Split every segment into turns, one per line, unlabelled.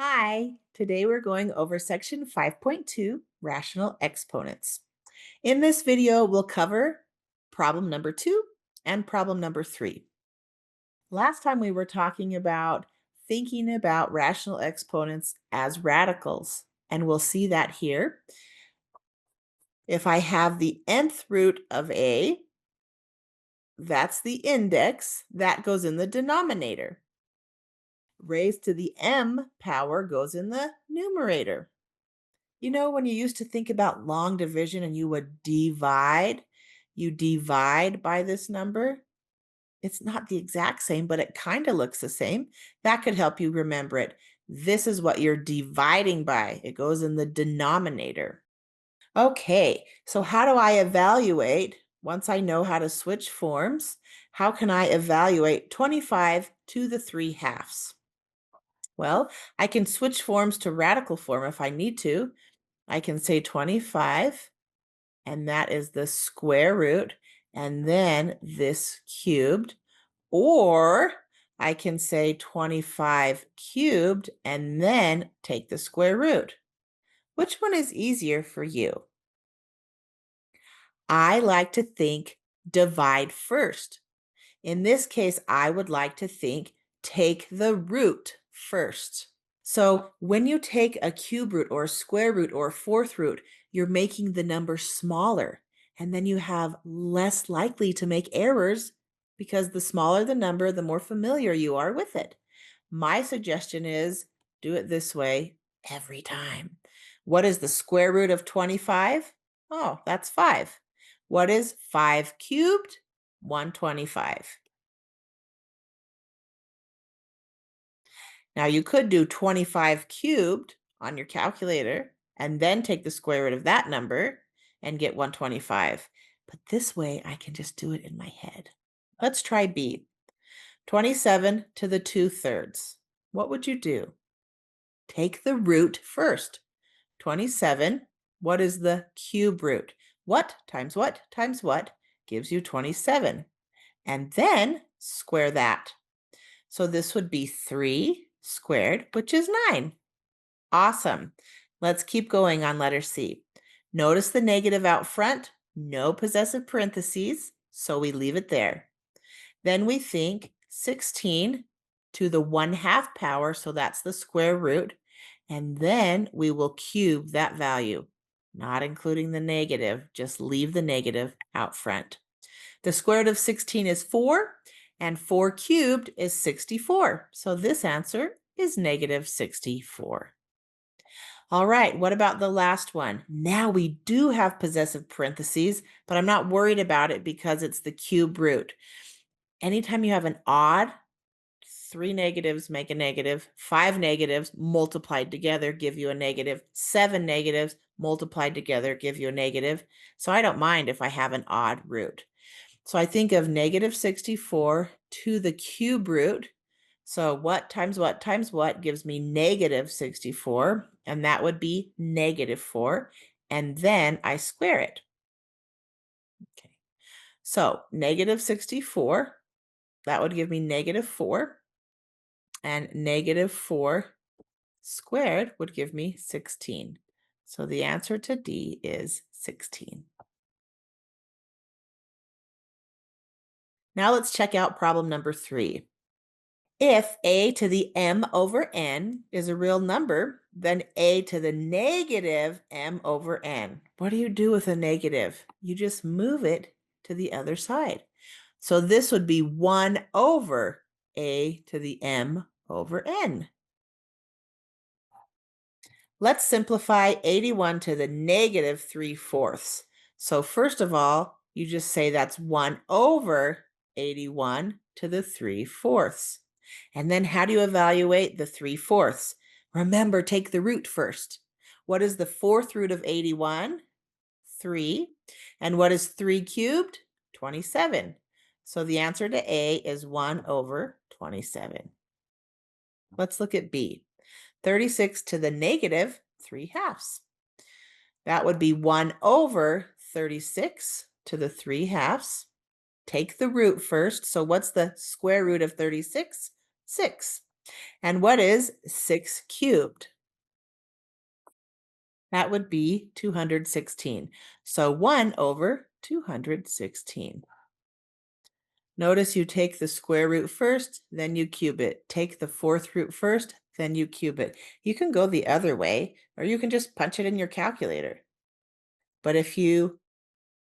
Hi, today we're going over section 5.2, rational exponents. In this video, we'll cover problem number 2 and problem number 3. Last time we were talking about thinking about rational exponents as radicals, and we'll see that here. If I have the nth root of a, that's the index, that goes in the denominator. Raised to the m power goes in the numerator. You know, when you used to think about long division and you divide by this number. It's not the exact same, but it kind of looks the same. That could help you remember it. This is what you're dividing by. It goes in the denominator. Okay, so how do I evaluate, once I know how to switch forms, how can I evaluate 25 to the 3/2? Well, I can switch forms to radical form if I need to. I can say 25, and that is the square root, and then this cubed. Or I can say 25 cubed and then take the square root. Which one is easier for you? I like to think divide first. In this case, I would like to think take the root first. So when you take a cube root or a square root or a fourth root, you're making the number smaller. And then you have less likely to make errors because the smaller the number, the more familiar you are with it. My suggestion is do it this way every time. What is the square root of 25? Oh, that's 5. What is 5 cubed? 125. Now you could do 25 cubed on your calculator and then take the square root of that number and get 125. But this way I can just do it in my head. Let's try B. 27 to the 2/3. What would you do? Take the root first. 27, what is the cube root? What times what times what gives you 27? And then square that. So this would be 3 squared, which is 9. Awesome. Let's keep going on letter C. Notice the negative out front, no possessive parentheses, so we leave it there. Then we think 16 to the 1/2 power, so that's the square root, and then we will cube that value, not including the negative, just leave the negative out front. The square root of 16 is 4, and 4 cubed is 64. So this answer is negative 64. All right, what about the last one? Now we do have possessive parentheses, but I'm not worried about it because it's the cube root. Anytime you have an odd, 3 negatives make a negative, 5 negatives multiplied together give you a negative, 7 negatives multiplied together give you a negative. So I don't mind if I have an odd root. So I think of negative 64 to the cube root. So what times what gives me negative 64, and that would be negative 4, and then I square it. Okay. So negative 64, that would give me negative 4, and negative 4 squared would give me 16. So the answer to D is 16. Now let's check out problem number 3. If a to the m over n is a real number, then a to the negative m over n. What do you do with a negative? You just move it to the other side. So this would be 1 over a to the m over n. Let's simplify 81 to the negative 3/4. So first of all, you just say that's 1 over 81 to the 3/4. And then how do you evaluate the 3/4? Remember, take the root first. What is the fourth root of 81? 3. And what is 3 cubed? 27. So the answer to A is 1 over 27. Let's look at B. 36 to the negative 3/2. That would be 1 over 36 to the 3/2. Take the root first. So what's the square root of 36? 6. And what is 6 cubed? That would be 216. So 1 over 216. Notice you take the square root first, then you cube it. Take the fourth root first, then you cube it. You can go the other way, or you can just punch it in your calculator. But if you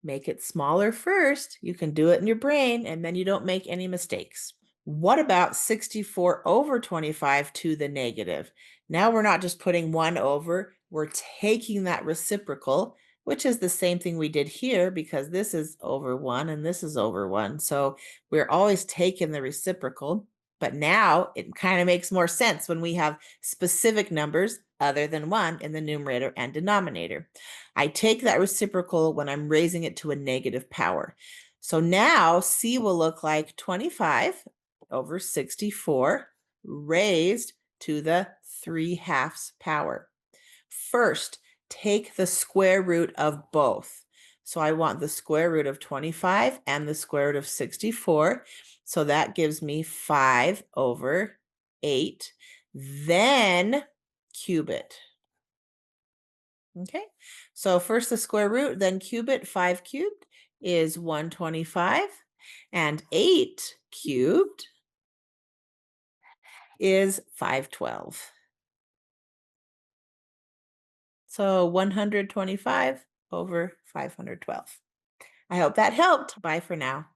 make it smaller first, you can do it in your brain, and then you don't make any mistakes. What about 64 over 25 to the negative? Now we're not just putting 1 over, we're taking that reciprocal, which is the same thing we did here because this is over 1 and this is over 1. So we're always taking the reciprocal, but now it kind of makes more sense when we have specific numbers other than 1 in the numerator and denominator. I take that reciprocal when I'm raising it to a negative power. So now C will look like 25 over 64 raised to the 3/2 power. First, take the square root of both. So I want the square root of 25 and the square root of 64. So that gives me 5 over 8. Then cube it. Okay, so first the square root, then cube it. 5 cubed is 125, and 8 cubed is 512. So 125 over 512. I hope that helped. Bye for now.